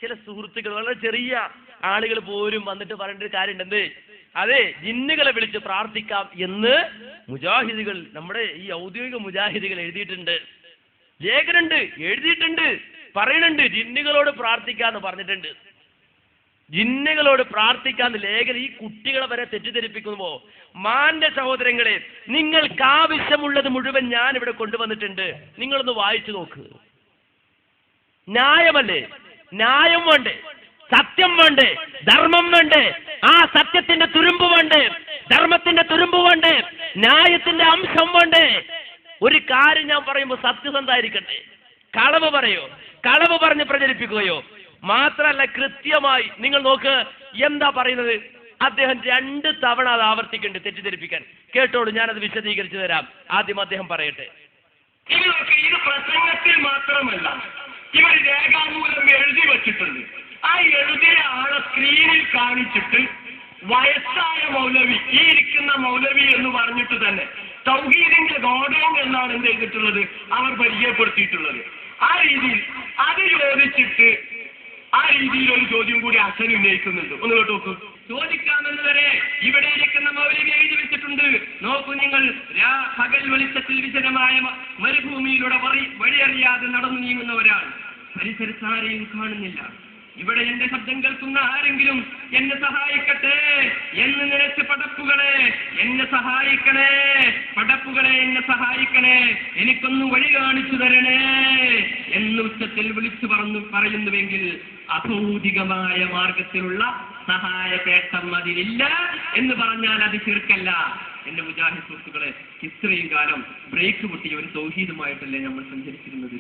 ചില സുഹൃത്തുക്കൾ വളരെ ചെറിയ ആളുകൾ പോലും വന്നിട്ട് പറഞ്ഞിട്ട് കാര്യമുണ്ട്. എന്ത്? അതെ, ജിന്നുകളെ വിളിച്ച് പ്രാർത്ഥിക്കാം എന്ന് മുജാഹിദുകൾ, നമ്മുടെ ഈ ഔദ്യോഗിക മുജാഹിദുകൾ എഴുതിയിട്ടുണ്ട്, ലേഖനുണ്ട്, എഴുതിയിട്ടുണ്ട്, പറയുന്നുണ്ട്. ജിന്നുകളോട് പ്രാർത്ഥിക്കാന്ന് പറഞ്ഞിട്ടുണ്ട്. ജിന്നുകളോട് പ്രാർത്ഥിക്കാന്ന് ലേഖനം. ഈ കുട്ടികളെ വരെ തെറ്റിദ്ധരിപ്പിക്കുമ്പോ, മാന്റെ സഹോദരങ്ങളെ, നിങ്ങൾക്ക് ആവശ്യമുള്ളത് മുഴുവൻ ഞാൻ ഇവിടെ കൊണ്ടുവന്നിട്ടുണ്ട്, നിങ്ങളൊന്ന് വായിച്ചു നോക്ക്. ന്യായമല്ലേ? ന്യായം വേണ്ടേ? സത്യം വേണ്ടേ? ധർമ്മം വേണ്ടേ? ആ സത്യത്തിന്റെ തുരുമ്പ് വേണ്ടേ? ധർമ്മത്തിന്റെ തുരുമ്പ് വേണ്ടേ? ന്യായത്തിന്റെ അംശം വേണ്ടേ? ഒരു കാര്യം ഞാൻ പറയുമ്പോൾ സത്യസന്ധമായിരിക്കട്ടെ. കളവ് പറയോ? കളവ് പറഞ്ഞ് പ്രചരിപ്പിക്കുകയോ? മാത്രമല്ല, കൃത്യമായി നിങ്ങൾ നോക്ക് എന്താ പറയുന്നത്. അദ്ദേഹം 2 തവണ അത് ആവർത്തിക്കുന്നുണ്ട് തെറ്റിദ്ധരിപ്പിക്കാൻ. കേട്ടോളൂ, ഞാനത് വിശദീകരിച്ചു തരാം. ആദ്യം അദ്ദേഹം പറയട്ടെ. ഇത് പ്രസംഗത്തിൽ മാത്രമല്ല, ഇവർ രേഖാമൂലം എഴുതി വച്ചിട്ടുണ്ട്. ആ എഴുതിയ ആളെ സ്ക്രീനിൽ കാണിച്ചിട്ട് വയസ്സായ മൗലവി, ഈ ഇരിക്കുന്ന മൗലവി എന്ന് പറഞ്ഞിട്ട് തന്നെ തൗഹീദിന്റെ ഗോഡൗൺ എന്നാണ് എന്ത് ചെയ്തിട്ടുള്ളത്, അവർ പരിചയപ്പെടുത്തിയിട്ടുള്ളത്. ആ രീതിയിൽ അത് ചോദിച്ചിട്ട് ആ രീതിയിൽ ഒരു ചോദ്യം കൂടി അച്ഛൻ ഉന്നയിക്കുന്നുണ്ട്. ഒന്ന് കേട്ടു നോക്കൂ. ചോദിക്കാമെന്ന് വരെ ഇവിടെ ഇരിക്കുന്ന മൗലവി എഴുതി വെച്ചിട്ടുണ്ട്. നോക്കൂ നിങ്ങൾ, പകൽ വെളിച്ചത്തിൽ വിജനമായ മരുഭൂമിയിലൂടെ വഴിയറിയാതെ നടന്നു നീങ്ങുന്ന ഒരാൾ, പരിസരത്ത് ആരെയും കാണുന്നില്ല. ഇവിടെ എന്റെ ശബ്ദം കേൾക്കുന്ന ആരെങ്കിലും എന്നെ സഹായിക്കട്ടെ എന്ന് നിലച്ച് പടപ്പുകളെ എന്നെ സഹായിക്കണേ, പടപ്പുകളെ എന്നെ സഹായിക്കണേ, എനിക്കൊന്ന് വഴി കാണിച്ചു തരണേ എന്ന് ഉച്ചത്തിൽ വിളിച്ചു പറയുന്നുവെങ്കിൽ അഭൗതികമായ മാർഗത്തിലുള്ള സഹായകേട്ടം അതിലില്ല എന്ന് പറഞ്ഞാൽ അത് ശിർക്കല്ല. എന്റെ മുജാഹിദ് സുഹൃത്തുക്കളെ, ഇത്രയും കാലം ബ്രേക്ക് പൊട്ടിയ ഒരു തൗഹീദുമായിട്ടല്ലേ നമ്മൾ സഞ്ചരിച്ചിരുന്നത്?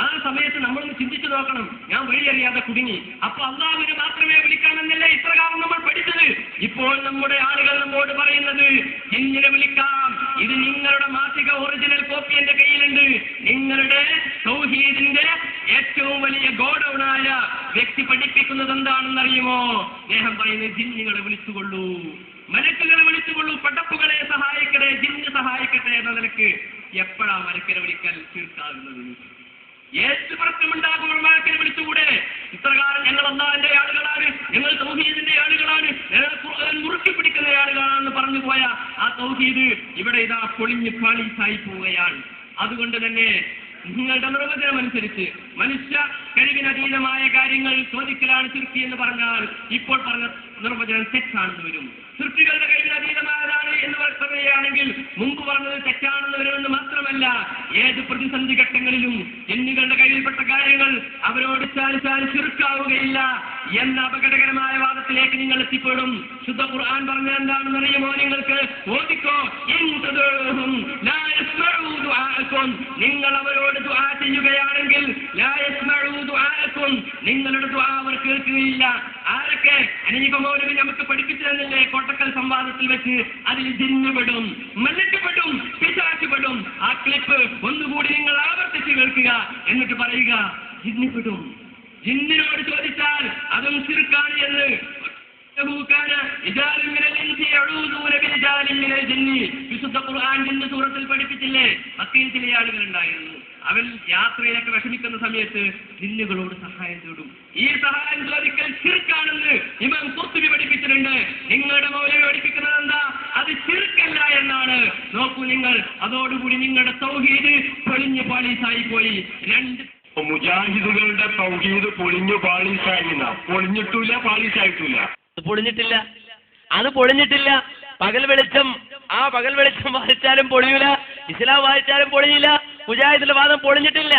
ആ സമയത്ത് നമ്മളൊന്ന് ചിന്തിച്ചു നോക്കണം. ഞാൻ വഴിയറിയാതെ കുടുങ്ങി, അപ്പൊ അള്ളാഹുവിനെ മാത്രമേ വിളിക്കണമെന്നല്ലേ ഇത്ര കാലം നമ്മൾ പഠിച്ചത്. ഇപ്പോൾ നമ്മുടെ ആളുകൾ നമ്മോട് പറയുന്നത് ജിന്നിനെ വിളിക്കാം. ഇത് നിങ്ങളുടെ മാസിക ഒറിജിനൽ കോപ്പി എന്റെ കയ്യിലുണ്ട്. നിങ്ങളുടെ തൗഹീദിന്റെ ഏറ്റവും വലിയ ഗോഡൌണായ വ്യക്തി പഠിപ്പിക്കുന്നത് എന്താണെന്നറിയുമോ? അദ്ദേഹം പറയുന്നത് ജിന്നുകളെ വിളിച്ചുകൊള്ളൂ, മലക്കുകളെ വിളിച്ചുകൊള്ളൂ, പടപ്പുകളെ സഹായിക്കട്ടെ, ജിന്ന് സഹായിക്കട്ടെ എന്ന നിലക്ക്. എപ്പോഴാ മലക്കരെ വിളിക്കൽ തീർക്കാകുന്നത്? ഏറ്റുപുറത്തുമുണ്ടാകുമ്പോൾ മലക്കരെ വിളിച്ചുകൂടെ? ഇത്രകാലം ഞങ്ങൾ അല്ലാഹുവിന്റെ ആളുകളാണ്, ഞങ്ങൾ തൗഹീദിന്റെ ആളുകളാണ്, ഞങ്ങൾ ഖുർആൻ മുറുക്കി പിടിക്കുന്ന ആളുകളാണെന്ന് പറഞ്ഞു പോയ ആ തൗഹീദ് ഇവിടെ ഇതാ പൊളിഞ്ഞ് പാളീസായി പോവുകയാണ്. അതുകൊണ്ട് തന്നെ നിങ്ങളുടെ നിർവചനം അനുസരിച്ച് മനുഷ്യ കഴിവിനധീനമായ കാര്യങ്ങൾ ചോദിക്കലാണ് ശിർക്ക് എന്ന് പറഞ്ഞാൽ ഇപ്പോൾ പറഞ്ഞ നിർവചനം തെറ്റാണെന്ന് വരും. ശിർക്കുകളുടെ കഴിവിനധീനമായതാണ് എന്ന് പറയുകയാണെങ്കിൽ മുമ്പ് പറഞ്ഞത് തെറ്റാണെന്ന് വരുമെന്ന് മാത്രമല്ല, ഏത് പ്രതിസന്ധി ഘട്ടങ്ങളിലും ജിന്നുകളുടെ കയ്യിൽപ്പെട്ട കാര്യങ്ങൾ അവരോട് ചാലിച്ചാൽ ശിർക്കാവുകയില്ല എന്ന അപകടകരമായ വാദത്തിലേക്ക് നിങ്ങൾ എത്തിപ്പെടും. ശുദ്ധ ഖുർആൻ പറഞ്ഞ എന്താണെന്ന് അറിയുമോ? നിങ്ങൾക്ക് ഓദിക്കോ, നിങ്ങൾ അവരോട് ദുആ ചെയ്യുകയാണെങ്കിൽ നിങ്ങളുടെ ദുആ അവർ കേൾക്കുകയില്ല. ആരൊക്കെ? ഹനീഫ മൗലവി നമുക്ക് പഠിപ്പിച്ചു തന്നില്ലേ കോട്ടക്കൽ സംവാദത്തിൽ വെച്ച്? അതിൽ ജിന്നുപെടും, മലക്കുപെടും, പിശാചുപെടും. ആ ക്ലിപ്പ് ഒന്നുകൂടി നിങ്ങൾ ആവർത്തിച്ച് കേൾക്കുക, എന്നിട്ട് പറയുക ജിന്നുപെടും. ജിന്നിനോട് ചോദിച്ചാൽ അതും ശിർക്കാണ് എന്ന്. വിശുദ്ധ ഖുർആൻ ജിന്ന് സൂറത്തിൽ പഠിപ്പിച്ചില്ലേ? മക്കയിൽ ചില ആളുകൾ ഉണ്ടായിരുന്നു, അവൻ യാത്രയിലൊക്കെ വിഷമിക്കുന്ന സമയത്ത് ജിന്നുകളോട് സഹായം തേടും. ഈ സഹായം ചോദിക്കൽ ശിർക്കാണെന്ന് ഇമാം ഖുർത്തുബി പഠിപ്പിച്ചിട്ടുണ്ട്. നിങ്ങളുടെ മൗലവി പഠിപ്പിക്കുന്നത് എന്താ? അത് ശിർക്കല്ല എന്നാണ്. നോക്കൂ നിങ്ങൾ, അതോടുകൂടി നിങ്ങളുടെ തൗഹീദ് പൊളിഞ്ഞു പാളീസായി പോയി. മുജാഹിദുകളുടെ തൗഹീദ് പൊളിഞ്ഞു പാളീസായില്ല. പൊളിഞ്ഞിട്ടില്ല, പാളീസായിട്ടില്ല. പൊളിഞ്ഞിട്ടില്ല, അത് പൊളിഞ്ഞിട്ടില്ല. പകൽ വെളിച്ചം, ആ പകൽ വെളിച്ചം വായിച്ചാലും പൊളിയൂല, ഇസ്ലാം വായിച്ചാലും പൊളിയില്ല. മുജാഹിദിന്റെ വാദം പൊളിഞ്ഞിട്ടില്ല.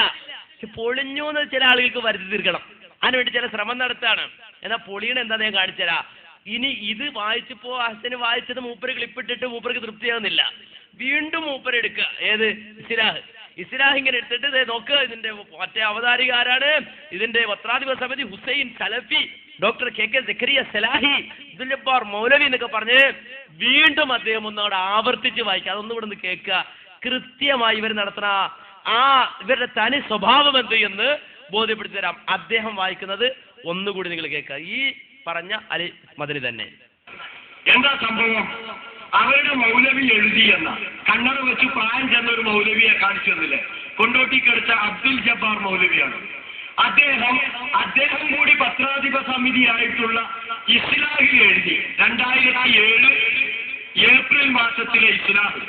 പക്ഷെ പൊളിഞ്ഞു എന്ന് ചില ആളുകൾക്ക് വരുത്തി തീർക്കണം, അതിനുവേണ്ടി ചില ശ്രമം നടത്താണ്. എന്നാൽ പൊളിയണ എന്താ ഞാൻ കാണിച്ചുതരാം. ഇനി ഇത് വായിച്ചപ്പോ ഹസന് വായിച്ചത് മൂപ്പര് ക്ലിപ്പിട്ടിട്ട് മൂപ്പർക്ക് തൃപ്തിയാകുന്നില്ല, വീണ്ടും മൂപ്പര് എടുക്കുക. ഏത്? ഇസ്ലാഹ് ഇങ്ങനെ എടുത്തിട്ട് നോക്ക്, ഇതിന്റെ മറ്റേ അവതാരിക ആരാണ്? ഇതിന്റെ പത്രാധിപ സമിതി ഹുസൈൻ സലഫി, ഡോക്ടർ കെ സക്കരിയ സലാഹി, അബ്ദുൽ ജബ്ബാർ മൗലവി എന്നൊക്കെ പറഞ്ഞ് വീണ്ടും അദ്ദേഹം ഒന്നവിടെ ആവർത്തിച്ച് വായിക്കുക. അതൊന്നും ഇവിടെ നിന്ന് കേൾക്കുക. കൃത്യമായി ഇവർ നടത്തുന്ന ആ ഇവരുടെ തനി സ്വഭാവം എന്ത് എന്ന് ബോധ്യപ്പെടുത്തി തരാം. അദ്ദേഹം വായിക്കുന്നത് ഒന്നുകൂടി നിങ്ങൾ കേൾക്കുക. ഈ പറഞ്ഞ അലി മദനി തന്നെ. എന്താ സംഭവം? അവരുടെ മൗലവി എഴുതി എന്ന കണ്ണട വെച്ച് പ്രായം ചെന്ന ഒരു മൗലവിയെ കാണിച്ചു തന്നില്ലേ? കൊണ്ടോട്ടിക്കടുത്ത അബ്ദുൽ ജബ്ബാർ മൗലവിയാണ്. അദ്ദേഹം കൂടി വേണ്ടിയിട്ടുള്ള ഇസ്ലാഹിൽ എഴുതി 2007 ഏപ്രിൽ മാസത്തിലെ ഇസ്ലാഹ്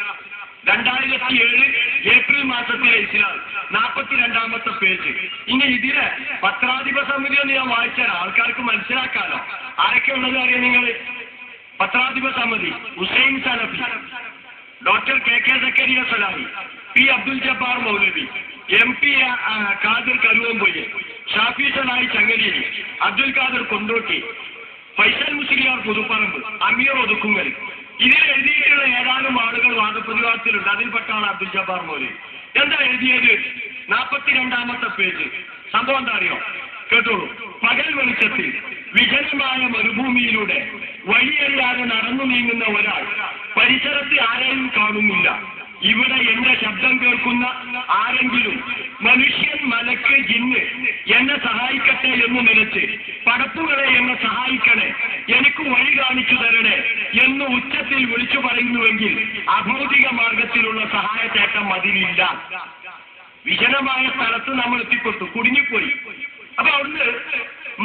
2007 ഏപ്രിൽ മാസത്തിലെ ഇസ്ലാഹ് 42ാമത്തെ പേജ്. ഇനി ഇതിലെ പത്രാധിപ സമിതി എന്ന് ഞാൻ വായിച്ചാൽ ആൾക്കാർക്ക് മനസ്സിലാക്കാലോ ആരൊക്കെ ഉള്ളത് അറിയാം നിങ്ങൾ. പത്രാധിപ സമിതി ഹുസൈൻ സലഫി, ഡോക്ടർ കെ സക്കരിയ സലാഹി, പി അബ്ദുൽ ജബ്ബാർ മൗലവി, MP ഖാദിർ കരുവമ്പൊയ്യ, ഷാഫി സലാഹി ചങ്ങലേരി, അബ്ദുൽ ഖാദർ കൊണ്ടോട്ടി, ഫൈസൽ മുസ്ലിയാർ പുതുപ്പറമ്പ്, അമീർ ഒതുക്കുങ്ങൽ. ഇതിൽ എഴുതിയിട്ടുള്ള ഏതാനും ആളുകൾ വാദപ്രതിവാദത്തിലുണ്ട്. അതിൽപ്പെട്ട ആൾ അബ്ദുൽ ജബ്ബാർ മൗലവി. എന്താ എഴുതിയത്? 42ാമത്തെ പേജ്. സംഭവം എന്താ അറിയോ? കേട്ടോളൂ. പകൽ വെളിച്ചത്തിൽ വിജനമായ മരുഭൂമിയിലൂടെ വഴിയറിയാതെ നടന്നു നീങ്ങുന്ന ഒരാൾ പരിസരത്ത് ആരെയും കാണുന്നില്ല. ഇവിടെ എന്റെ ശബ്ദം കേൾക്കുന്ന ആരെങ്കിലും മനുഷ്യൻ, മലക്ക്, ജിന്ന് എന്നെ സഹായിക്കട്ടെ എന്ന് നിലച്ച് പടപ്പുകളെ എന്നെ സഹായിക്കണേ, എനിക്ക് വഴി കാണിച്ചു തരണേ എന്ന് ഉച്ചത്തിൽ വിളിച്ചു പറയുന്നുവെങ്കിൽ അഭൗതിക മാർഗത്തിലുള്ള സഹായത്തേട്ടം അതിലില്ല. വിജനമായ സ്ഥലത്ത് നമ്മൾ എത്തിപ്പെട്ടു, കുടുങ്ങിപ്പോയി. അപ്പൊ അവിടുന്ന്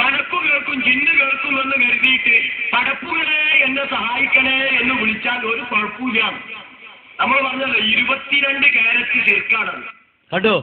മലക്കു കേൾക്കും, ജിന്ന് കേൾക്കും എന്ന് കരുതിയിട്ട് പടപ്പുകളെ എന്നെ സഹായിക്കണേ എന്ന് വിളിച്ചാൽ ഒരു കുഴപ്പമില്ല. നമ്മൾ പറഞ്ഞല്ലോ 22 കാരറ്റ് ശിർക്കാണ്. കണ്ടോ?